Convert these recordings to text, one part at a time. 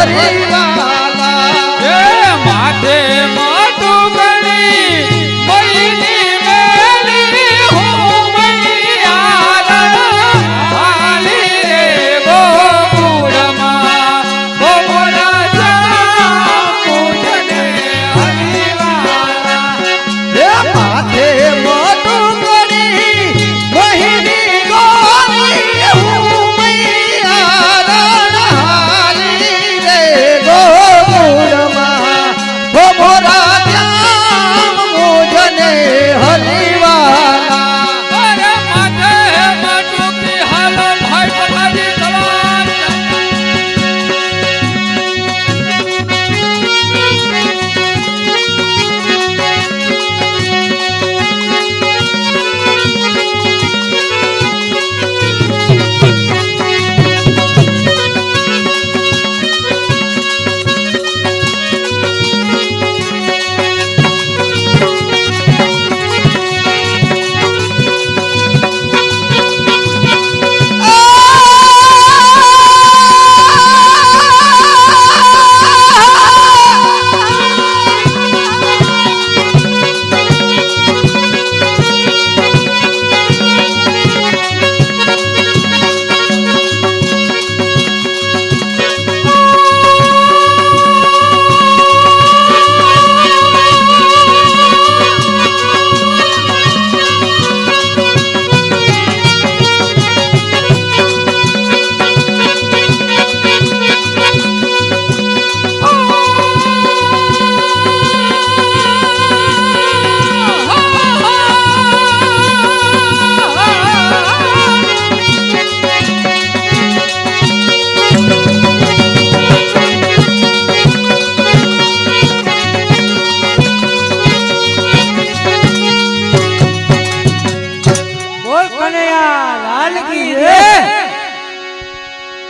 હરિવાલા માથે મોટું ગણી મઈની મેલી હું મૈયા હાલી રે ગોકુળમાં ગોમોરા જામ પૂજને હરિવાલા માથે મોટું કરી મહિની ગોરી હું મૈયા હાલી રે ગોકુળમાં ગોમોરા જામ પૂજને હરિવાલા અરે માથે મોટું કી હાલો ભાઈ પલાજી સવાર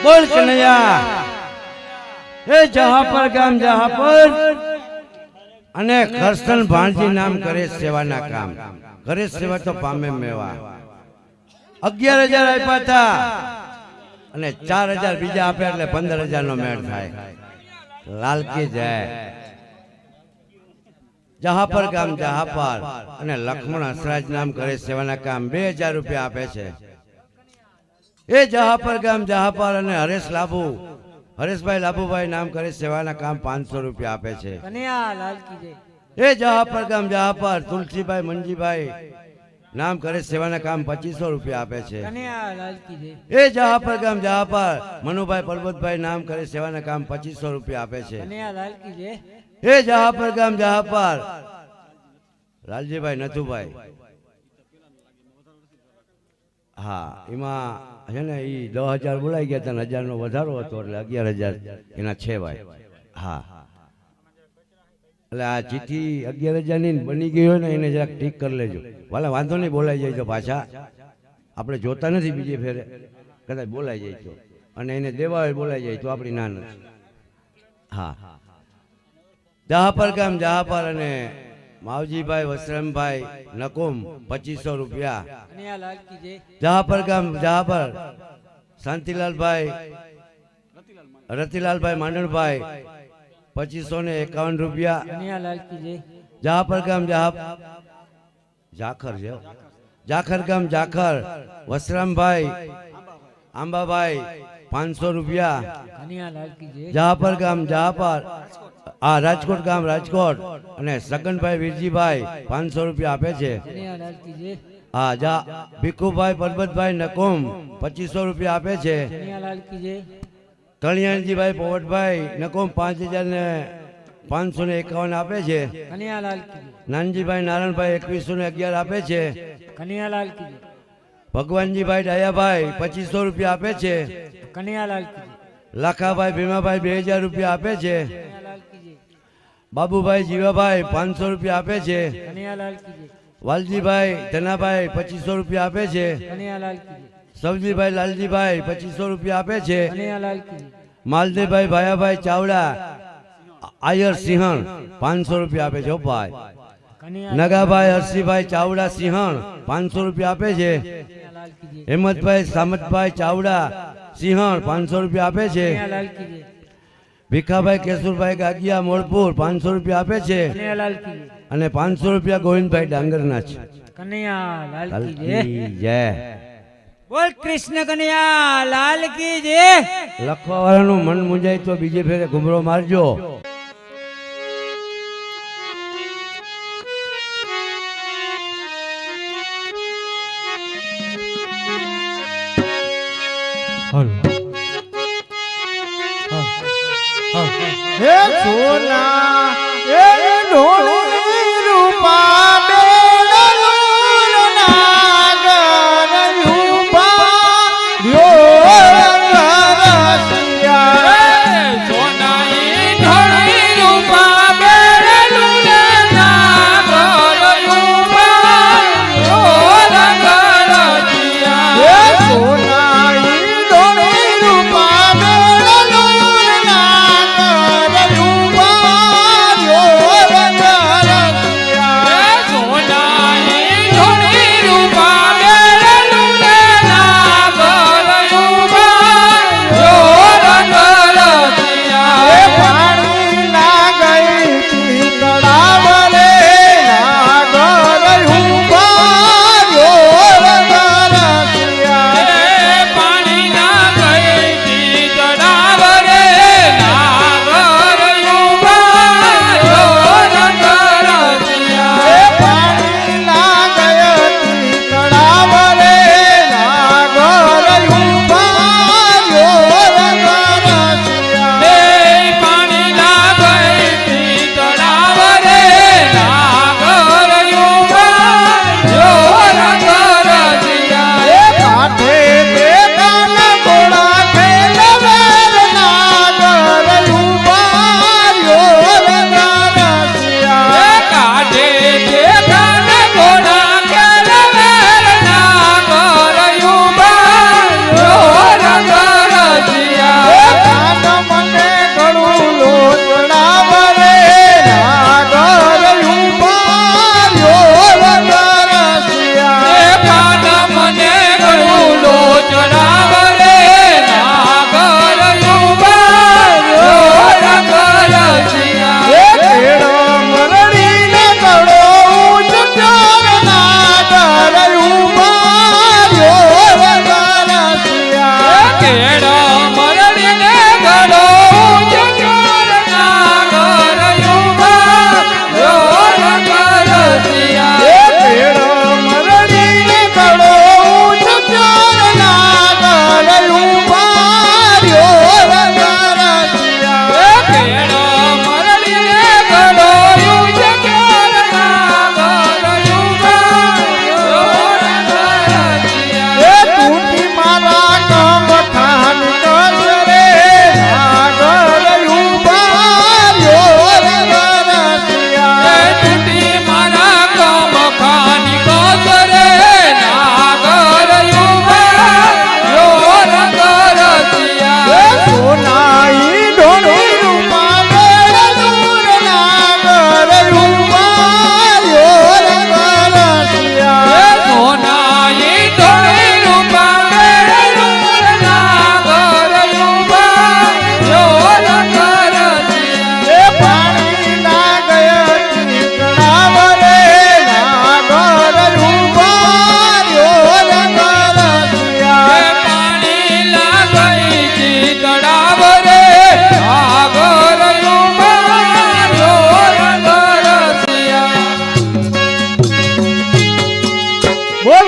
बोल कन्हैया ए जहाँ पर गाम जहाँ पर अने करसन भाणजी नाम करे सेवा ना काम करे सेवा तो पामे मेवा 11,000 आप्या था अने 4,000 बीजा आपे એટલે 15,000 नो मेळ थाय लाल की जय जहाँ पर गाम जहाँ पर अने लक्ष्मण हसराज नाम करे सेवा ना काम 2,000 रुपया आपे छे ए जहाँ पर गाम जहाँ पर अने हरेश लाभू हरेश भाई लाभू भाई नाम करे सेवा ना काम 500 रुपया आपे छे ए जहाँ पर गाम जहाँ पर तुलसी भाई मंजी भाई नाम करे सेवा ना काम 2500 रुपया आपे छे ए जहाँ पर गाम जहाँ पर मनु भाई पर्वत भाई नाम करे सेवा ना काम 2500 रुपया आपे छे ए जहाँ पर गाम जहाँ पर लालजी भाई नथु भाई हाँ इमा है ने 10,000 बोलाई गया था 1,000 नो વધારો હતો એટલે 11,000 એના છે ભાઈ હા એટલે આ ચીઠી 11,000 ની બની ગઈ હોય ને એને જરાક ઠીક કરી લેજો વાલા વાંધો નહીં બોલાઈ જાય તો પાછા આપણે જોતા નથી બીજે ફેરે કદાચ બોલાઈ જાય તો અને એને દેવા હોય બોલાઈ જાય તો આપણી ના નથી હા જहाँ पर गाम जहाँ पर अने मावजी भाई वसराम भाई नकुम 2500 रुपया जहाँ पर गाम जहाँ पर शांतिलाल भाई रतिलाल भाई मांडण भाई 2551 रुपया जहाँ पर गाम जहाँ जाखर जाखर गाम जाखर वसराम भाई आंबा भाई 500 रुपया जहाँ पर गाम जहाँ पर राजकोट गाम राजकोट अने सगन भाई वीरजी भाई 500 रुपया आपे छे हाँ जा भीखू भाई पर्वत भाई नकुम 2500 रुपया आपे छे तलियाणजी भाई पोवट भाई नकुम 5,551 आपे छे नानजी भाई नारायण भाई 2111 आपे छे भगवानजी भाई डाया भाई 2500 रुपया आपे छे लाखा भाई भीमा भाई 2,000 रुपया आपे छे बाबू भाई जीवा भाई 500 रुपया आपे छे वालजी भाई धना भाई 2500 रुपया आपे छे सब्जी भाई लालजी भाई 2500 रुपया आपे छे मालदेव भाई भाया भाई चावड़ा आयर सिंहण 500 रुपया आपे छे भाई नगा भाई हर्षी भाई चावड़ा सिंहण 500 रुपया आपे छे हेमंत भाई सामत भाई चावड़ा सिंहण 500 रुपया आपे छे ભીખાભાઈ કેશુરભાઈ ગાગિયા મોળપુર 500 રૂપિયા આપે છે કનૈયાલાલ કી અને 500 રૂપિયા ગોવિંદભાઈ ડાંગરના છે કનૈયાલાલ કી જય લાલકી જય બોલ કૃષ્ણ કનૈયાલાલ કી જય લખવા વાળાનું મન મુંજાય તો બીજે ફેરે ઘુમરો મારજો હે સોના એ ઢોળી રૂપા બેડલું નાગર યુપા રસિયા સોનાઈ ઢોળી રૂપા બેડલું નાગર યુપા રસિયા હે સોનાઈ ઢોળી રૂપા બેડલું નાગર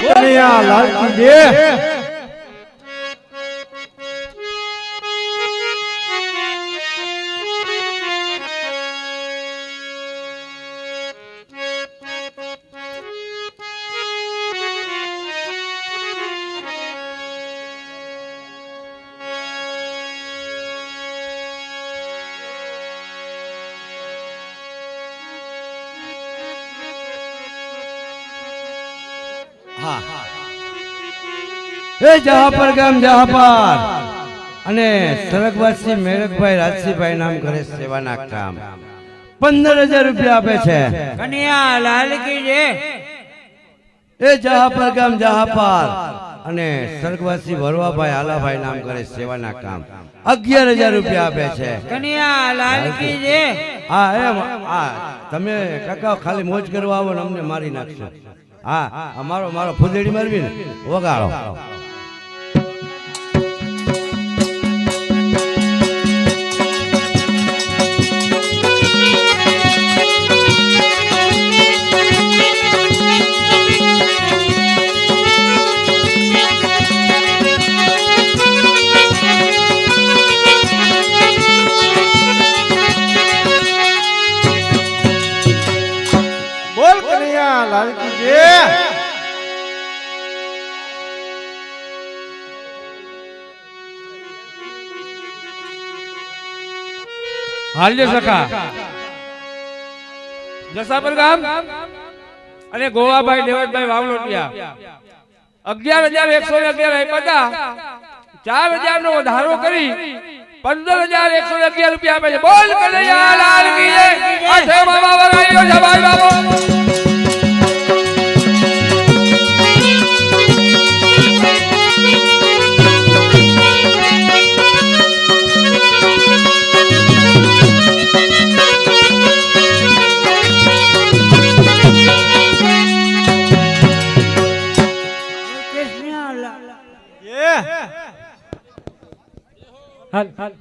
કનૈયાલાલ કી જય એ જહાપર ગામ જહાપર અને સરગવાસી મેરકભાઈ રાજસીભાઈ નામ કરે સેવાના કામ 15,000 રૂપિયા આપે છે કનૈયાલાલ કી જય એ જહાપર ગામ જહાપર અને સ્વર્ગવાસી ભરવાભાઈ આલાભાઈ નામ કરે સેવાના કામ 11,000 રૂપિયા આપે છે કનૈયા લાલ કી જય હા એમ હા તમે કાકા ખાલી મોજ કરવા આવો ને અમને મારી નાખશો હા મારો ફૂદડી મારવી ને વગાડો બોલ કનૈયા લાલ કી જય હાલજો સખા જસાપર ગામ અને ગોવાભાઈ દેવતભાઈ વાવલોટિયા 11,111 આપ્યા 4,000 નો વધારો કરી 15,111 રૂપિયા આપે છે બોલ કનૈયા લાલ કી જય આ છે મામા વગાડ્યો છે ભાઈ બાબો કૃષ્ણ લાલ જય હાલ હાલ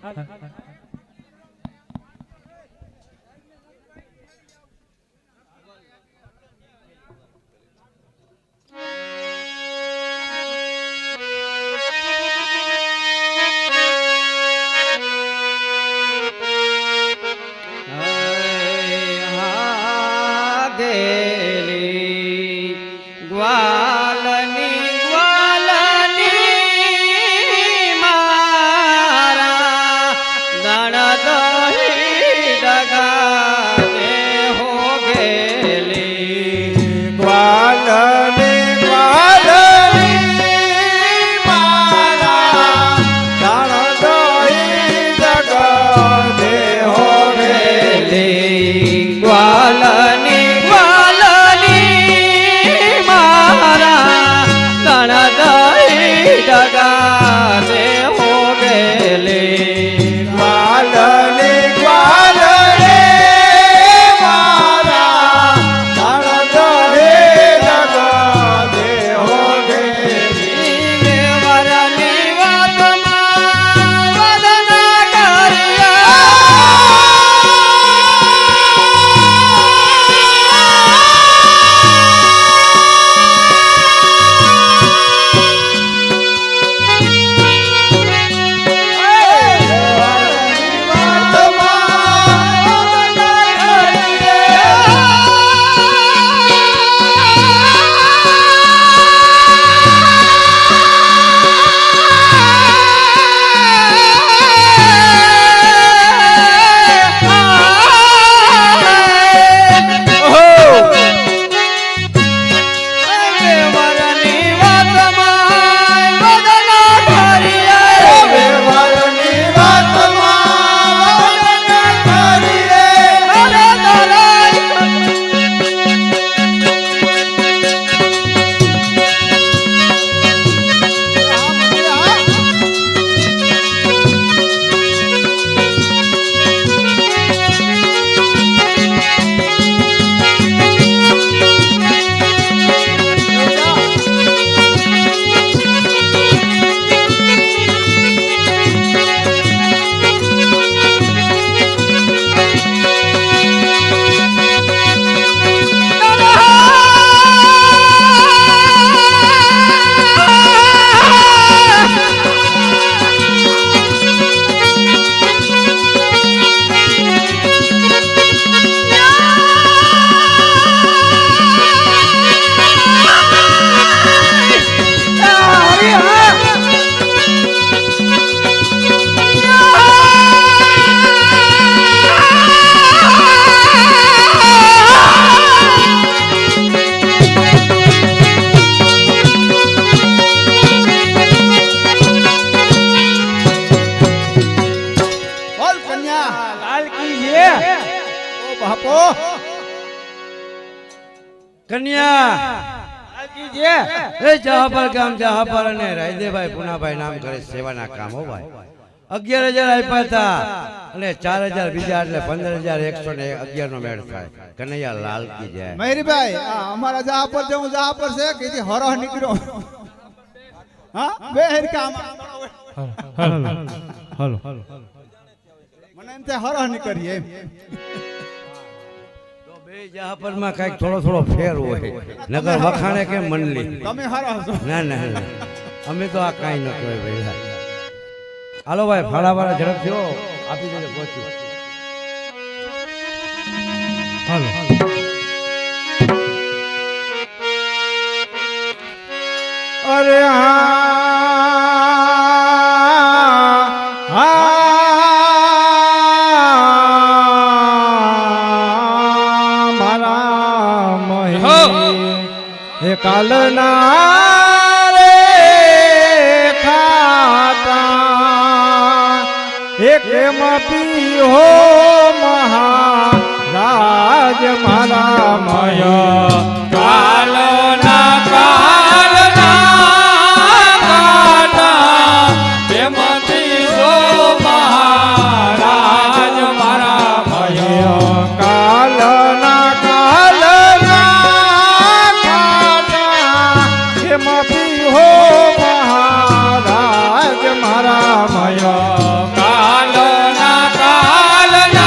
કન્યા જે એ જહાપર ગામ જહાપર અને રાયદેભાઈ પુનાભાઈ નામ કરે સેવાના કામ હો ભાઈ 11,000 આપ્યા હતા અને 4,000 બીજા એટલે 15,111 નો મેળ થાય કનૈયા લાલ કી જય મહેરીભાઈ આ અમારા જહા પર જેવું જહા પર છે કે જે હરહ નીકળ્યો હા બે હરકામ હાલો મને એમ થાય હરહ નીકળીએ એમ તો બે જહાપર માં કઈક થોડો ફેર હોય નગર વખાણે કે મનલી તમે હરહ છો ના ના ના. અમે તો આ કાઈ ન કહેવાય ભાઈ હાલો ભાઈ ફાળા વાળા ઝડપ થયો આપી દેજો પહોંચ્યું હાલો અરે મારા મહી કાલના રે ખાતા એક મપી હો મહારાજ મારા મય કાલના કાટા તેમાંથી સો મહારાજ મારા ભય કાલના એમાં પી હો મહારાજ મારા મય કાલના કાટા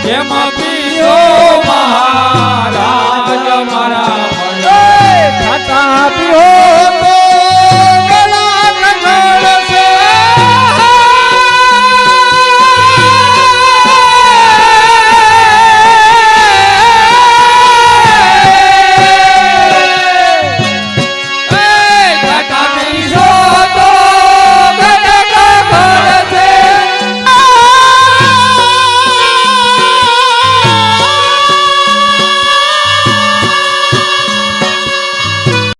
તેમાંથી સો મહારાજ મારા ભય ખાતા પી હો